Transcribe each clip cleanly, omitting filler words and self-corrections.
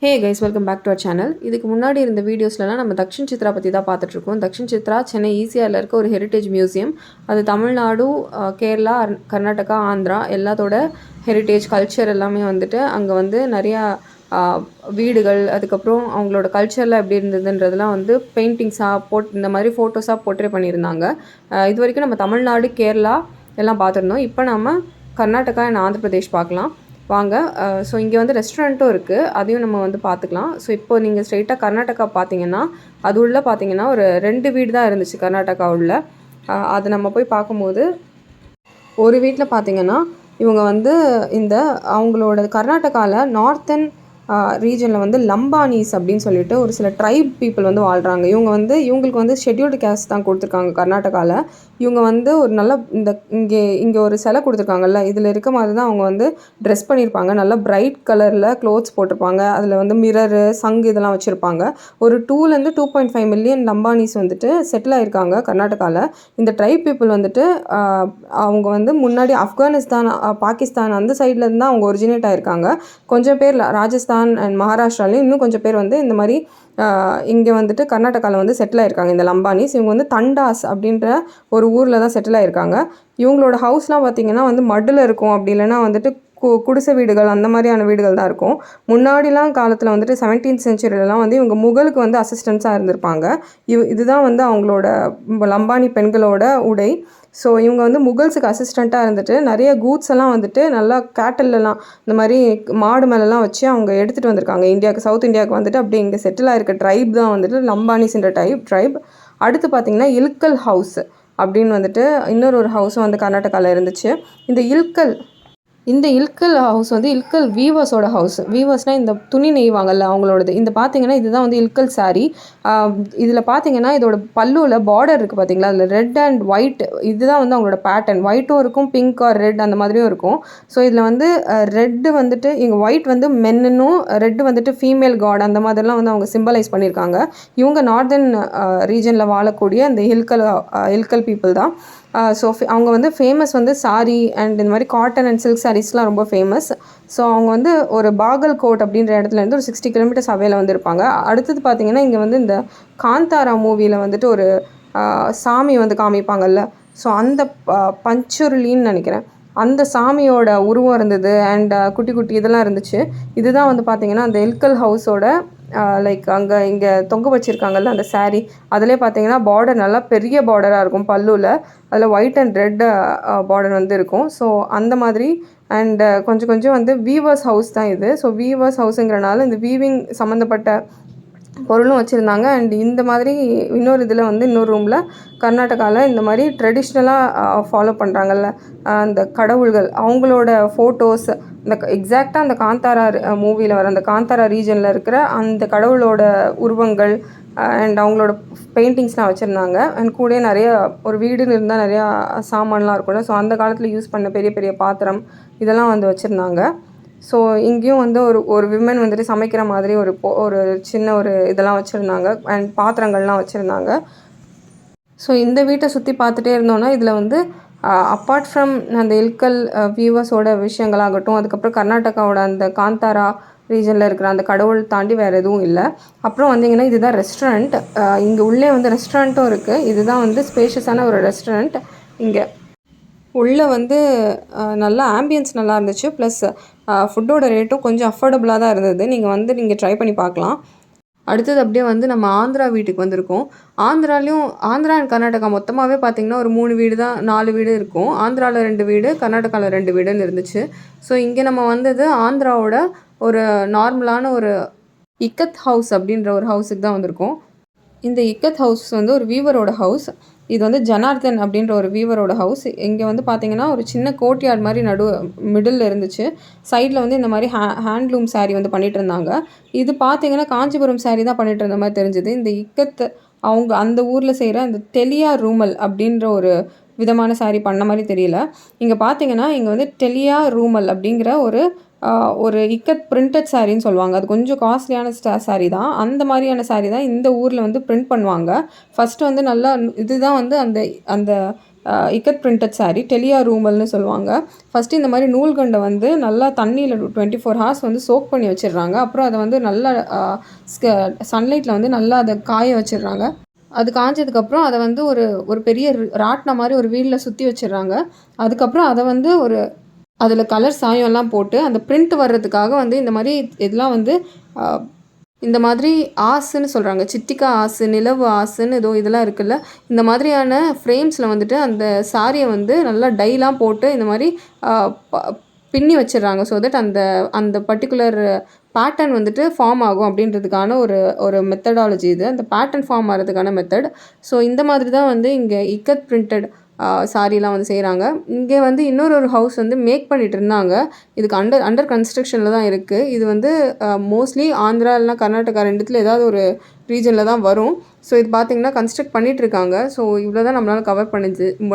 Hey guys, welcome back to our channel. இதுக்கு முன்னாடி இருந்த வீடியோஸ்லாம் நம்ம தக்ஷின் சித்ரா பற்றி தான் பார்த்துட்ருக்கோம். தக்ஷின் சித்ரா சென்னை ஈசிஆரில் இருக்க ஒரு ஹெரிட்டேஜ் மியூசியம். அது தமிழ்நாடு, கேரளா, கர்நாடகா, ஆந்திரா எல்லாத்தோட ஹெரிட்டேஜ் கல்ச்சர் எல்லாமே வந்துட்டு அங்கே வந்து நிறையா வீடுகள், அதுக்கப்புறம் அவங்களோட கல்ச்சரில் எப்படி இருந்ததுன்றதெல்லாம் வந்து பெயிண்டிங்ஸாக இந்த மாதிரி ஃபோட்டோஸாக போர்ட்ரே பண்ணியிருந்தாங்க. இது வரைக்கும் நம்ம தமிழ்நாடு, கேரளா எல்லாம் பார்த்துருந்தோம். இப்போ நம்ம கர்நாடகா அண்ட் ஆந்திர பிரதேஷ் பார்க்கலாம் வாங்க. ஸோ இங்கே வந்து ரெஸ்டாரண்ட்டும் இருக்குது, அதையும் நம்ம வந்து பார்த்துக்கலாம். ஸோ இப்போ நீங்கள் ஸ்ட்ரெயிட்டாக கர்நாடகா பார்த்தீங்கன்னா அது உள்ளே பார்த்தீங்கன்னா ஒரு 2 வீடு தான் இருந்துச்சு கர்நாடகா உள்ள. அதை நம்ம போய் பார்க்கும்போது ஒரு வீட்டில் பார்த்தீங்கன்னா இவங்க வந்து இந்த அவங்களோட கர்நாடகாவில் நார்த்தன் ரீஜனில் வந்து லம்பானிஸ் அப்படின்னு சொல்லிட்டு ஒரு சில ட்ரைப் பீப்புள் வந்து வாழ்கிறாங்க. இவங்களுக்கு வந்து ஷெட்யூல்டு கேஸ்ட் தான் கொடுத்துருக்காங்க கர்நாடகாவில். இவங்க வந்து ஒரு நல்ல இங்கே ஒரு சிலை கொடுத்துருக்காங்கல்ல, இதில் இருக்க மாதிரி தான் அவங்க வந்து ட்ரெஸ் பண்ணியிருப்பாங்க. நல்லா பிரைட் கலரில் க்ளோத்ஸ் போட்டிருப்பாங்க. அதில் வந்து மிரரு, சங்கு இதெல்லாம் வச்சுருப்பாங்க. ஒரு 2.5 மில்லியன் லம்பானிஸ் வந்துட்டு செட்டில் ஆகிருக்காங்க கர்நாடகாவில். இந்த ட்ரைப் பீப்புள் வந்துட்டு அவங்க வந்து முன்னாடி ஆப்கானிஸ்தான், பாகிஸ்தான் அந்த சைட்லேருந்து தான் அவங்க ஒரிஜினேட் ஆகிருக்காங்க. கொஞ்சம் பேர் ராஜஸ்தான் அண்ட் மகாராஷ்டிராலையும், இன்னும் கொஞ்சம் பேர் வந்து இந்த மாதிரி இங்கே வந்துட்டு கர்நாடகாவில் வந்து செட்டில் ஆகிருக்காங்க இந்த லம்பானிஸ். இவங்க வந்து தண்டாஸ் அப்படின்ற ஒரு ஊரில் தான் செட்டில் ஆகிருக்காங்க. இவங்களோட ஹவுஸ்லாம் பார்த்திங்கன்னா வந்து மட்டில் இருக்கும், அப்படி இல்லைன்னா வந்துட்டு குடிசை வீடுகள் அந்த மாதிரியான வீடுகள் தான் இருக்கும். முன்னாடிலாம் காலத்தில் வந்துட்டு 17th செஞ்சுரியிலலாம் வந்து இவங்க முகலுக்கு வந்து அசிஸ்டன்ஸாக இருந்திருப்பாங்க. இதுதான் வந்து அவங்களோட லம்பானி பெண்களோட உடை. ஸோ இவங்க வந்து முகல்ஸுக்கு அசிஸ்டண்ட்டாக இருந்துட்டு நிறைய கூட்ஸ் எல்லாம் வந்துட்டு நல்லா கேட்டல்லாம் இந்த மாதிரி மாடு மேலெலாம் வச்சு அவங்க எடுத்துகிட்டு வந்திருக்காங்க இந்தியாவுக்கு, சவுத் இந்தியாவுக்கு வந்துட்டு. அப்படி இங்கே செட்டில் ஆகிருக்க ட்ரைப் தான் வந்துட்டு லம்பானிஸ்ன்ற ட்ரைப். அடுத்து பார்த்திங்கன்னா இல்கல் ஹவுஸ் அப்படின்னு வந்துட்டு இன்னொரு ஹவுஸும் வந்து கர்நாடகாவில் இருந்துச்சு. இந்த இல்கல் ஹவுஸ் வந்து இல்கல் வீவர்ஸோட ஹவுஸ். வீவர்ஸ்னால் இந்த துணி நெய்வாங்கல்ல அவங்களோடது. இந்த பார்த்தீங்கன்னா இதுதான் வந்து இல்கல் சாரீ. இதில் பார்த்தீங்கன்னா இதோட பல்லுவில் பார்டர் இருக்குது பார்த்தீங்களா, அதில் ரெட் அண்ட் ஒயிட், இதுதான் வந்து அவங்களோட பேட்டர்ன். ஒயிட்டும் இருக்கும், பிங்க் ஆர் ரெட் அந்த மாதிரியும் இருக்கும். ஸோ இதில் வந்து ரெட்டு வந்துட்டு இங்கே ஒயிட் வந்து மென்னும், ரெட்டு வந்துட்டு ஃபீமேல் காட் அந்த மாதிரிலாம் வந்து அவங்க சிம்பலைஸ் பண்ணியிருக்காங்க. இவங்க நார்தன் ரீஜனில் வாழக்கூடிய இந்த இல்கல் பீப்புள் தான். ஸோ அவங்க வந்து ஃபேமஸ் வந்து சாரி அண்ட் இந்த மாதிரி காட்டன் அண்ட் சில்க் சாரீஸ்லாம் ரொம்ப ஃபேமஸ். ஸோ அவங்க வந்து ஒரு பாகல்கோட் அப்படின்ற இடத்துலேருந்து ஒரு 60 கிலோமீட்டர்ஸ் அவையில் வந்து இருப்பாங்க. அடுத்தது பார்த்திங்கன்னா இங்கே வந்து இந்த காந்தாரா மூவியில் வந்துட்டு ஒரு சாமி வந்து காமிப்பாங்கல்ல, ஸோ அந்த பஞ்சுருளின்னு நினைக்கிறேன், அந்த சாமியோட உருவம் இருந்தது அண்ட் குட்டி குட்டி இதெல்லாம் இருந்துச்சு. இதுதான் வந்து பார்த்திங்கன்னா அந்த இல்கல் ஹவுஸோட லைக் இங்கே தொங்க வச்சுருக்காங்கல்ல அந்த சாரீ. அதிலே பார்த்தீங்கன்னா பார்டர் நல்லா பெரிய பார்டராக இருக்கும் பல்லுவில், அதில் ஒயிட் அண்ட் ரெட் பார்டர் வந்து இருக்கும். ஸோ அந்த மாதிரி அண்ட் கொஞ்சம் கொஞ்சம் வந்து வீவர்ஸ் ஹவுஸ் தான் இது. ஸோ வீவர்ஸ் ஹவுஸுங்கிறனால இந்த வீவிங் சம்மந்தப்பட்ட பொருளும் வச்சுருந்தாங்க. அண்ட் இந்த மாதிரி இன்னொரு இதில் வந்து இன்னொரு ரூமில் கர்நாடகாவில் இந்த மாதிரி ட்ரெடிஷ்னலாக ஃபாலோ பண்ணுறாங்கல்ல அந்த கடவுள்கள், அவங்களோட ஃபோட்டோஸ், இந்த எக்ஸாக்டாக அந்த காந்தாரா மூவியில் வர அந்த காந்தாரா ரீஜனில் இருக்கிற அந்த கடவுளோட உருவங்கள் அண்ட் அவங்களோட பெயிண்டிங்ஸ்லாம் வச்சுருந்தாங்க. அண்ட் கூட நிறைய ஒரு வீடுன்னு இருந்தால் நிறையா சாமான்லாம் இருக்கும்ல, ஸோ அந்த காலத்தில் யூஸ் பண்ண பெரிய பெரிய பாத்திரம் இதெல்லாம் வந்து வச்சுருந்தாங்க. ஸோ இங்கேயும் வந்து ஒரு விமன் வந்துட்டு சமைக்கிற மாதிரி ஒரு சின்ன ஒரு இதெல்லாம் வச்சுருந்தாங்க அண்ட் பாத்திரங்கள்லாம் வச்சுருந்தாங்க. ஸோ இந்த வீட்டை சுற்றி பார்த்துட்டே இருந்தோன்னா இதில் வந்து அப்பார்ட் ஃப்ரம் அந்த இல்கல் வியூவர்ஸோட விஷயங்களாகட்டும், அதுக்கப்புறம் கர்நாடகாவோட அந்த காந்தாரா ரீஜனில் இருக்கிற அந்த கடவுள் தாண்டி வேறு எதுவும் இல்லை. அப்புறம் வந்தீங்கன்னா இதுதான் ரெஸ்டாரண்ட். இங்கே உள்ளே வந்து ரெஸ்டாரண்ட்டும் இருக்குது. இதுதான் வந்து ஸ்பேஷியஸான ஒரு ரெஸ்டாரண்ட். இங்கே உள்ளே வந்து நல்லா ஆம்பியன்ஸ் நல்லா இருந்துச்சு, ப்ளஸ் ஃபுட்டோட ரேட்டும் கொஞ்சம் அஃபோர்டபுளாக தான் இருந்தது. நீங்கள் ட்ரை பண்ணி பார்க்கலாம். அடுத்தது அப்படியே வந்து நம்ம ஆந்திரா வீட்டுக்கு வந்திருக்கோம். ஆந்திரா அண்ட் கர்நாடகா மொத்தமாகவே பார்த்திங்கன்னா ஒரு 3 வீடு தான், 4 வீடு இருக்கும். ஆந்திராவில் 2 வீடு, கர்நாடகாவில் 2 வீடுன்னு இருந்துச்சு. ஸோ இங்கே நம்ம வந்தது ஆந்திராவோட ஒரு நார்மலான ஒரு இக்கத் ஹவுஸ் அப்படின்ற ஒரு ஹவுஸுக்கு தான் வந்திருக்கோம். இந்த இக்கத் ஹவுஸ் வந்து ஒரு வீவரோட ஹவுஸ். இது வந்து ஜனார்தன் அப்படின்ற ஒரு வீவரோட ஹவுஸ். இங்கே வந்து பார்த்திங்கன்னா ஒரு சின்ன கோர்ட்யார்ட் மாதிரி மிடில் இருந்துச்சு. சைடில் வந்து இந்த மாதிரி ஹேண்ட்லூம் சாரீ வந்து பண்ணிகிட்டு இருந்தாங்க. இது பார்த்திங்கன்னா காஞ்சிபுரம் சாரீ தான் பண்ணிகிட்டு இருந்த மாதிரி தெரிஞ்சுது. இந்த இக்கத் அவங்க அந்த ஊரில் செய்கிற அந்த டெலியா ரூமல் அப்படின்ற ஒரு விதமான சாரீ பண்ண மாதிரி தெரியல. இங்கே பார்த்திங்கன்னா இங்கே வந்து டெலியா ரூமல் அப்படிங்கிற ஒரு இக்கத் பிரிண்டட் சாரின்னு சொல்லுவாங்க. அது கொஞ்சம் காஸ்ட்லியான சாரீ தான். அந்த மாதிரியான சாரீ தான் இந்த ஊரில் வந்து பிரிண்ட் பண்ணுவாங்க. ஃபஸ்ட்டு வந்து நல்லா இதுதான் வந்து அந்த இக்கட் பிரிண்டட் சாரீ, டெலியா ரூமல்னு சொல்லுவாங்க. ஃபஸ்ட்டு இந்த மாதிரி நூல்கண்டை வந்து நல்லா தண்ணியில் 24 ஹார்ஸ் வந்து சோக் பண்ணி வச்சிடுறாங்க. அப்புறம் அதை வந்து நல்லா சன்லைட்டில் வந்து நல்லா அதை காய வச்சிடுறாங்க. அது காஞ்சதுக்கப்புறம் அதை வந்து ஒரு பெரிய ராட்டின மாதிரி ஒரு வீலில் சுற்றி வச்சிடுறாங்க. அதுக்கப்புறம் அதை வந்து அதில் கலர் சாயம்லாம் போட்டு அந்த பிரிண்ட் வர்றதுக்காக வந்து இந்த மாதிரி இதெல்லாம் வந்து இந்த மாதிரி ஆசுன்னு சொல்கிறாங்க. சிட்டிக்கா ஆசு, நிலவு ஆசுன்னு ஏதோ இதெல்லாம் இருக்குல்ல, இந்த மாதிரியான ஃப்ரேம்ஸில் வந்துட்டு அந்த சாரியை வந்து நல்லா டைலாம் போட்டு இந்த மாதிரி பின்னி வச்சிடுறாங்க. ஸோ தட் அந்த பர்டிகுலர் பேட்டர்ன் வந்துட்டு ஃபார்ம் ஆகும் அப்படின்றதுக்கான ஒரு மெத்தடாலஜி இது. அந்த பேட்டர்ன் ஃபார்ம் ஆகிறதுக்கான மெத்தட். ஸோ இந்த மாதிரி தான் வந்து இங்கே இக்கத் பிரிண்டட் சாரீலாம் வந்து செய்கிறாங்க. இங்கே வந்து இன்னொரு ஹவுஸ் வந்து மேக் பண்ணிகிட்டு இருந்தாங்க. இதுக்கு அண்டர் கன்ஸ்ட்ரக்ஷனில் தான் இருக்குது. இது வந்து மோஸ்ட்லி ஆந்திரா இல்லைனா கர்நாடகா ரெண்டுத்தில் ஏதாவது ஒரு ரீஜனில் தான் வரும். ஸோ இது பார்த்திங்கன்னா கன்ஸ்ட்ரக்ட் பண்ணிகிட்ருக்காங்க. ஸோ இவ்வளோ தான் நம்மளால் கவர்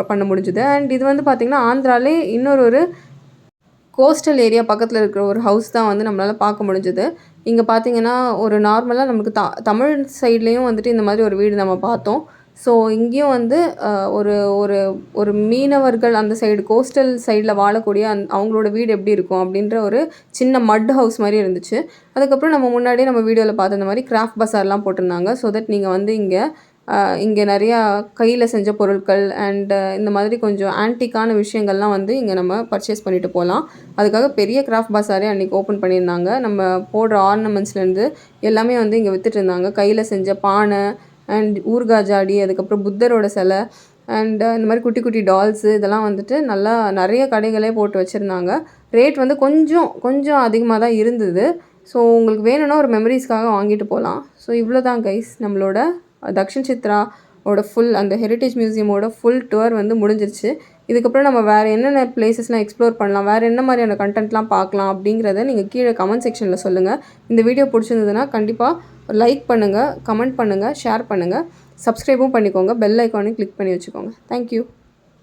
பண்ண முடிஞ்சுது. அண்ட் இது வந்து பார்த்திங்கன்னா ஆந்திராலே இன்னொரு கோஸ்டல் ஏரியா பக்கத்தில் இருக்கிற ஒரு ஹவுஸ் தான் வந்து நம்மளால் பார்க்க முடிஞ்சுது. இங்கே பார்த்திங்கன்னா ஒரு நார்மலாக நமக்கு தமிழ் சைட்லேயும் வந்துட்டு இந்த மாதிரி ஒரு வீடு நம்ம பார்த்தோம். ஸோ இங்கேயும் வந்து ஒரு ஒரு ஒரு மீனவர்கள் அந்த சைடு கோஸ்டல் சைடில் வாழக்கூடிய அவங்களோட வீடு எப்படி இருக்கும் அப்படின்ற ஒரு சின்ன மட் ஹவுஸ் மாதிரி இருந்துச்சு. அதுக்கப்புறம் நம்ம முன்னாடியே நம்ம வீடியோவில் பார்த்த இந்த மாதிரி கிராஃப்ட் பஸார்லாம் போட்டிருந்தாங்க. ஸோ தட் நீங்கள் வந்து இங்கே நிறையா கையில் செஞ்ச பொருட்கள் அண்டு இந்த மாதிரி கொஞ்சம் ஆன்டிக்கான விஷயங்கள்லாம் வந்து இங்கே நம்ம பர்ச்சேஸ் பண்ணிட்டு போகலாம். அதுக்காக பெரிய கிராஃப்ட் பஸாரே அன்றைக்கி ஓப்பன் பண்ணியிருந்தாங்க. நம்ம போடுற ஆர்னமெண்ட்ஸ்லேருந்து எல்லாமே வந்து இங்கே விற்றுட்டு இருந்தாங்க. கையில் செஞ்ச பானை அண்ட் ஊர்கா ஜாடி, அதுக்கப்புறம் புத்தரோட சிலை அண்ட் இந்த மாதிரி குட்டி குட்டி டால்ஸு இதெல்லாம் வந்துட்டு நல்லா நிறைய கடைகளே போட்டு வச்சுருந்தாங்க. ரேட் வந்து கொஞ்சம் அதிகமாக தான் இருந்தது. ஸோ உங்களுக்கு வேணும்னா ஒரு மெமரிஸ்க்காக வாங்கிட்டு போகலாம். ஸோ இவ்வளோ தான் கைஸ், நம்மளோட தக்ஷின் சித்ராவோட அந்த ஹெரிட்டேஜ் மியூசியமோட ஃபுல் டூர் வந்து முடிஞ்சிருச்சு. இதுக்கப்புறம் நம்ம வேறு என்னென்ன பிளேசஸ்லாம் எக்ஸ்ப்ளோர் பண்ணலாம், வேறு என்ன மாதிரியான கண்டென்ட்லாம் பார்க்கலாம் அப்படிங்கிறத நீங்கள் கீழே கமெண்ட் செக்ஷனில் சொல்லுங்கள். இந்த வீடியோ பிடிச்சிருந்ததுன்னா கண்டிப்பாக லைக் பண்ணுங்கள், கமெண்ட் பண்ணுங்கள், ஷேர் பண்ணுங்கள், சப்ஸ்கிரைபும் பண்ணிக்கோங்க, பெல் ஐக்கானையும் கிளிக் பண்ணி வச்சுக்கோங்க. தேங்க்யூ.